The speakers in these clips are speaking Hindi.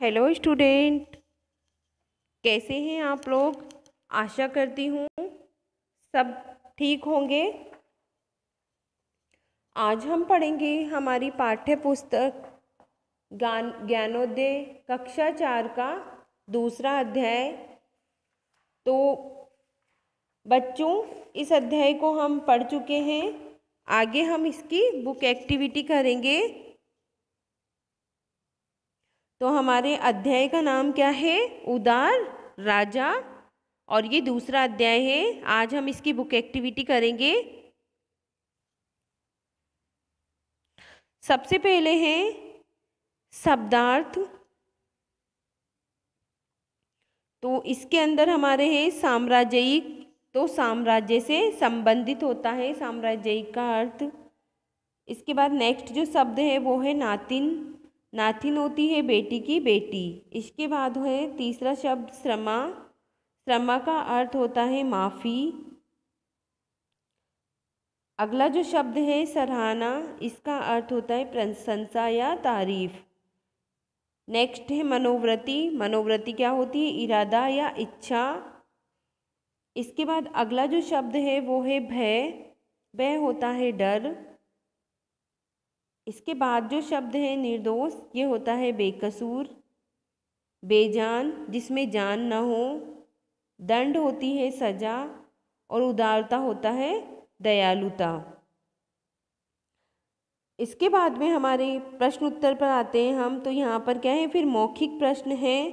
हेलो स्टूडेंट, कैसे हैं आप लोग। आशा करती हूँ सब ठीक होंगे। आज हम पढ़ेंगे हमारी पाठ्य पुस्तक ज्ञानोदय कक्षा 4 का दूसरा अध्याय। तो बच्चों, इस अध्याय को हम पढ़ चुके हैं। आगे हम इसकी बुक एक्टिविटी करेंगे। तो हमारे अध्याय का नाम क्या है? उदार राजा। और ये दूसरा अध्याय है। आज हम इसकी बुक एक्टिविटी करेंगे। सबसे पहले है शब्दार्थ। तो इसके अंदर हमारे हैं साम्राज्यिक। तो साम्राज्य से संबंधित होता है साम्राज्यिक का अर्थ। इसके बाद नेक्स्ट जो शब्द है वो है नातिन। नातिन होती है बेटी की बेटी। इसके बाद है तीसरा शब्द श्रमा। श्रमा का अर्थ होता है माफ़ी। अगला जो शब्द है सराहना। इसका अर्थ होता है प्रशंसा या तारीफ। नेक्स्ट है मनोवृत्ति। मनोवृत्ति क्या होती है? इरादा या इच्छा। इसके बाद अगला जो शब्द है वो है भय। भय होता है डर। इसके बाद जो शब्द है निर्दोष, ये होता है बेकसूर, बेजान, जिसमें जान न हो। दंड होती है सजा। और उदारता होता है दयालुता। इसके बाद में हमारे प्रश्न उत्तर पर आते हैं हम। तो यहाँ पर क्या है? फिर मौखिक प्रश्न है।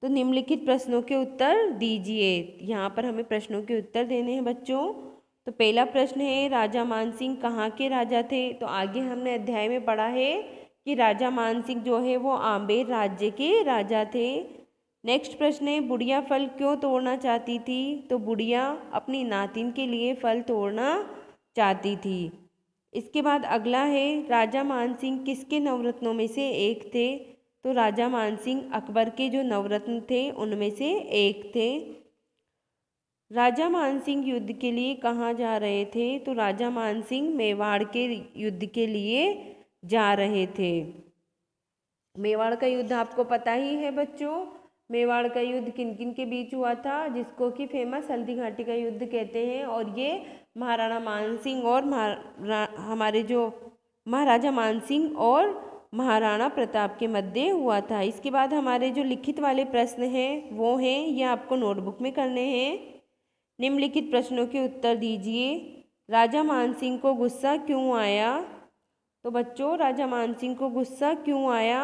तो निम्नलिखित प्रश्नों के उत्तर दीजिए। यहाँ पर हमें प्रश्नों के उत्तर देने हैं बच्चों। तो पहला प्रश्न है राजा मानसिंह कहाँ के राजा थे? तो आगे हमने अध्याय में पढ़ा है कि राजा मानसिंह जो है वो आंबेर राज्य के राजा थे। नेक्स्ट प्रश्न है बुढ़िया फल क्यों तोड़ना चाहती थी? तो बुढ़िया अपनी नातिन के लिए फल तोड़ना चाहती थी। इसके बाद अगला है राजा मानसिंह किसके नवरत्नों में से एक थे? तो राजा मानसिंह अकबर के जो नवरत्न थे उनमें से एक थे। राजा मानसिंह युद्ध के लिए कहाँ जा रहे थे? तो राजा मानसिंह मेवाड़ के युद्ध के लिए जा रहे थे। मेवाड़ का युद्ध आपको पता ही है बच्चों। मेवाड़ का युद्ध किन किन के बीच हुआ था? जिसको कि फेमस हल्दी घाटी का युद्ध कहते हैं। और ये महाराणा मानसिंह और हमारे जो महाराजा मानसिंह और महाराणा प्रताप के मध्य हुआ था। इसके बाद हमारे जो लिखित वाले प्रश्न हैं वो हैं, ये आपको नोटबुक में करने हैं। निम्नलिखित प्रश्नों के उत्तर दीजिए। राजा मानसिंह को गुस्सा क्यों आया? तो बच्चों, राजा मानसिंह को गुस्सा क्यों आया?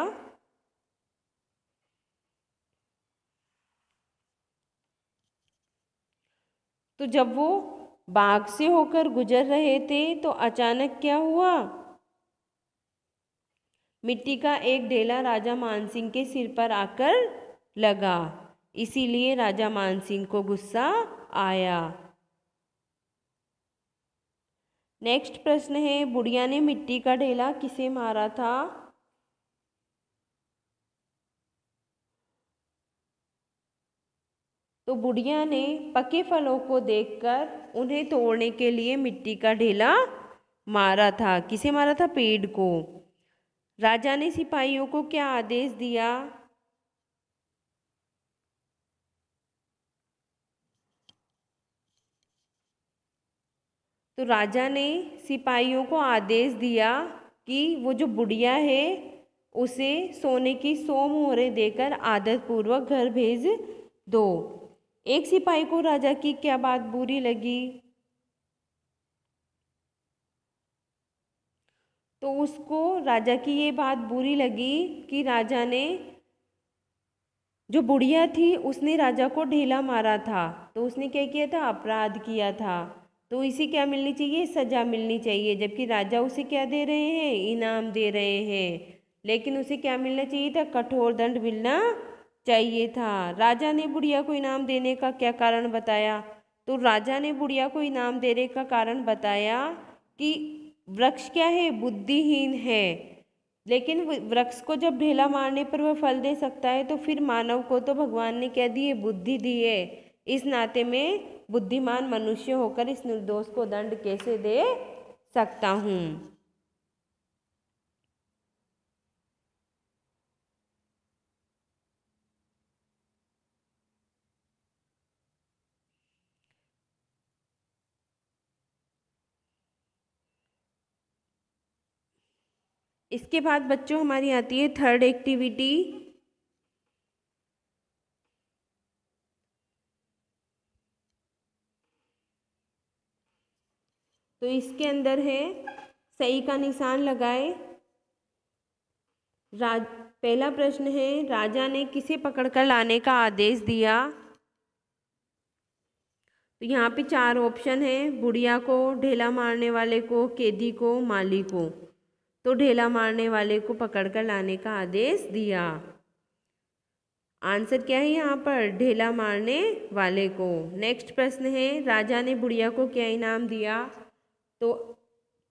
तो जब वो बाग से होकर गुजर रहे थे तो अचानक क्या हुआ? मिट्टी का एक ढेला राजा मानसिंह के सिर पर आकर लगा। इसीलिए राजा मानसिंह को गुस्सा आया। नेक्स्ट प्रश्न है बुढ़िया ने मिट्टी का ढेला किसे मारा था? तो बुढ़िया ने पके फलों को देखकर उन्हें तोड़ने के लिए मिट्टी का ढेला मारा था। किसे मारा था? पेड़ को। राजा ने सिपाहियों को क्या आदेश दिया? तो राजा ने सिपाहियों को आदेश दिया कि वो जो बुढ़िया है उसे सोने की 100 मोहरें देकर आदरपूर्वक घर भेज दो। एक सिपाही को राजा की क्या बात बुरी लगी? तो उसको राजा की ये बात बुरी लगी कि राजा ने जो बुढ़िया थी उसने राजा को ढेला मारा था। तो उसने क्या किया था? अपराध किया था। तो इसे क्या मिलनी चाहिए? सजा मिलनी चाहिए। जबकि राजा उसे क्या दे रहे हैं? इनाम दे रहे हैं। लेकिन उसे क्या मिलना चाहिए था? कठोर दंड मिलना चाहिए था। राजा ने बुढ़िया को इनाम देने का क्या कारण बताया? तो राजा ने बुढ़िया को इनाम देने का कारण बताया कि वृक्ष क्या है? बुद्धिहीन है। लेकिन वृक्ष को जब ढेला मारने पर वह फल दे सकता है तो फिर मानव को तो भगवान ने क्या दी है? बुद्धि दी है। इस नाते में बुद्धिमान मनुष्य होकर इस निर्दोष को दंड कैसे दे सकता हूँ। इसके बाद बच्चों हमारी आती है थर्ड एक्टिविटी। तो इसके अंदर है सही का निशान लगाए। पहला प्रश्न है, राजा ने किसे पकड़कर लाने का आदेश दिया। तो यहाँ पे 4 ऑप्शन है, बुढ़िया को, ढेला मारने वाले को, कैदी को, माली को। तो ढेला मारने वाले को पकड़कर लाने का आदेश दिया। आंसर क्या है यहाँ पर, ढेला मारने वाले को। नेक्स्ट प्रश्न है, राजा ने बुढ़िया को क्या इनाम दिया। तो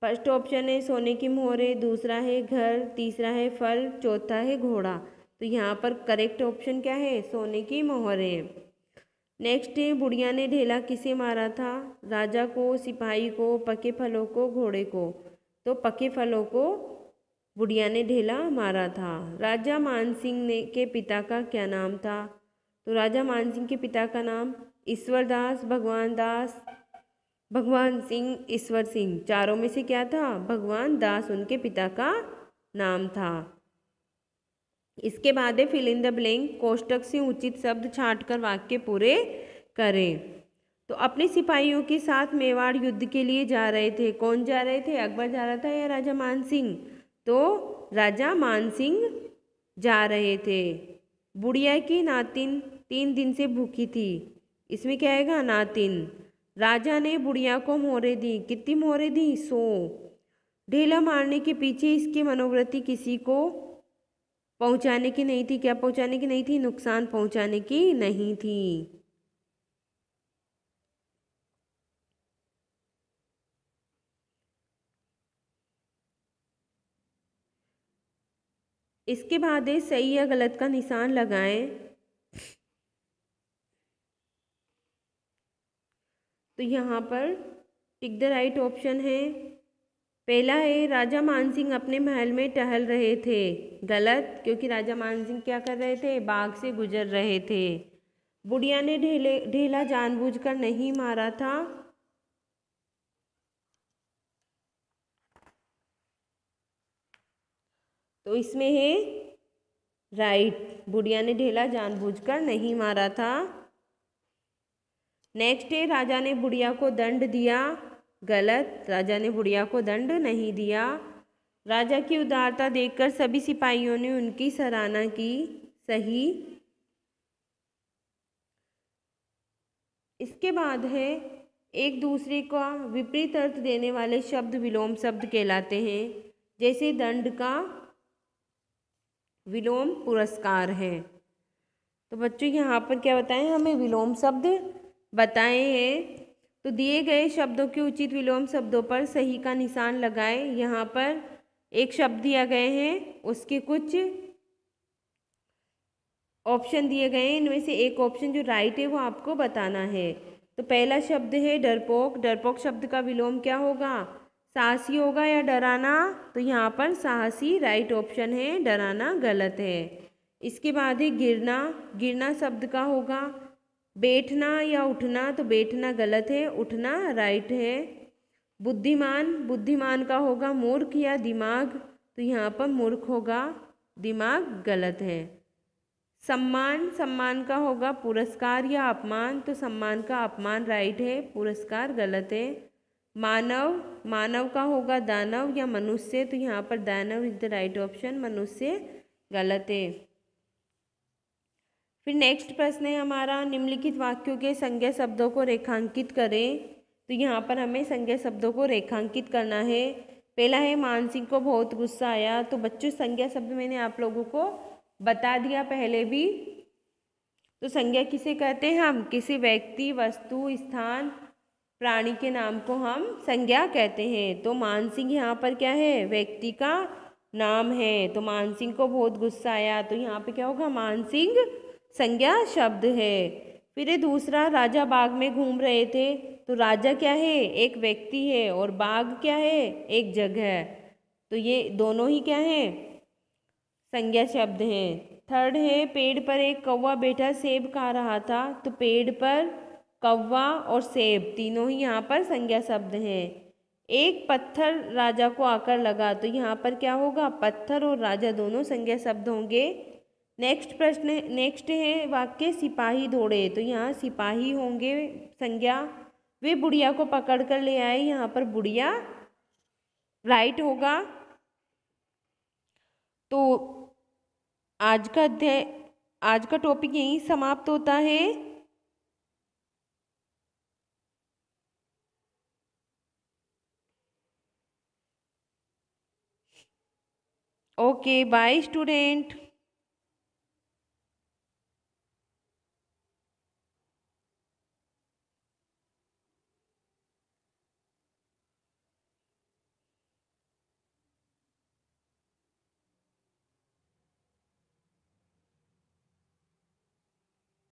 फर्स्ट ऑप्शन है सोने की मोहरें, दूसरा है घर, तीसरा है फल, चौथा है घोड़ा। तो यहाँ पर करेक्ट ऑप्शन क्या है, सोने की मोहरें। नेक्स्ट है, बुढ़िया ने ढेला किसे मारा था। राजा को, सिपाही को, पके फलों को, घोड़े को। तो पके फलों को बुढ़िया ने ढेला मारा था। राजा मानसिंह ने के पिता का क्या नाम था। तो राजा मानसिंह के पिता का नाम ईश्वर दास, भगवान दास, भगवान सिंह, ईश्वर सिंह। चारों में से क्या था, भगवान दास उनके पिता का नाम था। इसके बाद है फिल इन द ब्लैंक, कोष्टक से उचित शब्द छांटकर वाक्य पूरे करें। तो अपने सिपाहियों के साथ मेवाड़ युद्ध के लिए जा रहे थे। कौन जा रहे थे, अकबर जा रहा था या राजा मानसिंह। तो राजा मानसिंह जा रहे थे। बुढ़िया की नातिन 3 दिन से भूखी थी। इसमें क्या आएगा, नातिन। राजा ने बुढ़िया को मोहरें दी। कितनी मोहरें दी, 100। ढेला मारने के पीछे इसकी मनोवृत्ति किसी को पहुंचाने की नहीं थी। क्या पहुंचाने की नहीं थी, नुकसान पहुंचाने की नहीं थी। इसके बाद है सही या गलत का निशान लगाएं। तो यहाँ पर टिक द राइट ऑप्शन है। पहला है, राजा मानसिंह अपने महल में टहल रहे थे। गलत, क्योंकि राजा मानसिंह क्या कर रहे थे, बाग से गुजर रहे थे। बुढ़िया ने ढेला जानबूझकर नहीं मारा था। तो इसमें है राइट, बुढ़िया ने ढेला जानबूझकर नहीं मारा था। नेक्स्ट है, राजा ने बुढ़िया को दंड दिया। गलत, राजा ने बुढ़िया को दंड नहीं दिया। राजा की उदारता देखकर सभी सिपाहियों ने उनकी सराहना की। सही। इसके बाद है, एक दूसरे का विपरीत अर्थ देने वाले शब्द विलोम शब्द कहलाते हैं। जैसे दंड का विलोम पुरस्कार है। तो बच्चों यहाँ पर क्या बताएं, हमें विलोम शब्द बताए हैं। तो दिए गए शब्दों के उचित विलोम शब्दों पर सही का निशान लगाएं। यहाँ पर एक शब्द दिया गए हैं, उसके कुछ ऑप्शन दिए गए हैं। इनमें से एक ऑप्शन जो राइट है वो आपको बताना है। तो पहला शब्द है डरपोक। डरपोक शब्द का विलोम क्या होगा, साहसी होगा या डराना। तो यहाँ पर साहसी राइट ऑप्शन है, डराना गलत है। इसके बाद है गिरना। गिरना शब्द का होगा बैठना या उठना। तो बैठना गलत है, उठना राइट है। बुद्धिमान, बुद्धिमान का होगा मूर्ख या दिमाग। तो यहाँ पर मूर्ख होगा, दिमाग गलत है। सम्मान, सम्मान का होगा पुरस्कार या अपमान। तो सम्मान का अपमान राइट है, पुरस्कार गलत है। मानव, मानव का होगा दानव या मनुष्य। तो यहाँ पर दानव इज द राइट ऑप्शन, मनुष्य गलत है। फिर नेक्स्ट प्रश्न है हमारा, निम्नलिखित वाक्यों के संज्ञा शब्दों को रेखांकित करें। तो यहाँ पर हमें संज्ञा शब्दों को रेखांकित करना है। पहला है मानसिंह को बहुत गुस्सा आया। तो बच्चों संज्ञा शब्द मैंने आप लोगों को बता दिया पहले भी। तो संज्ञा किसे कहते हैं हम, किसी व्यक्ति, वस्तु, स्थान, प्राणी के नाम को हम संज्ञा कहते हैं। तो मानसिंह यहाँ पर क्या है, व्यक्ति का नाम है। तो मानसिंह को बहुत गुस्सा आया। तो यहाँ पे क्या होगा, मानसिंह संज्ञा शब्द है। फिर ये दूसरा, राजा बाग में घूम रहे थे। तो राजा क्या है, एक व्यक्ति है, और बाग क्या है, एक जगह। तो ये दोनों ही क्या है, संज्ञा शब्द हैं। थर्ड है, पेड़ पर एक कौवा बैठा सेब खा रहा था। तो पेड़ पर कौवा और सेब तीनों ही यहाँ पर संज्ञा शब्द हैं। एक पत्थर राजा को आकर लगा, तो यहाँ पर क्या होगा, पत्थर और राजा दोनों संज्ञा शब्द होंगे। नेक्स्ट प्रश्न, नेक्स्ट है वाक्य सिपाही दौड़े, तो यहाँ सिपाही होंगे संज्ञा। वे बुढ़िया को पकड़ कर ले आए, यहाँ पर बुढ़िया राइट होगा। तो आज का अध्याय, आज का टॉपिक यहीं समाप्त होता है। Okay bye student.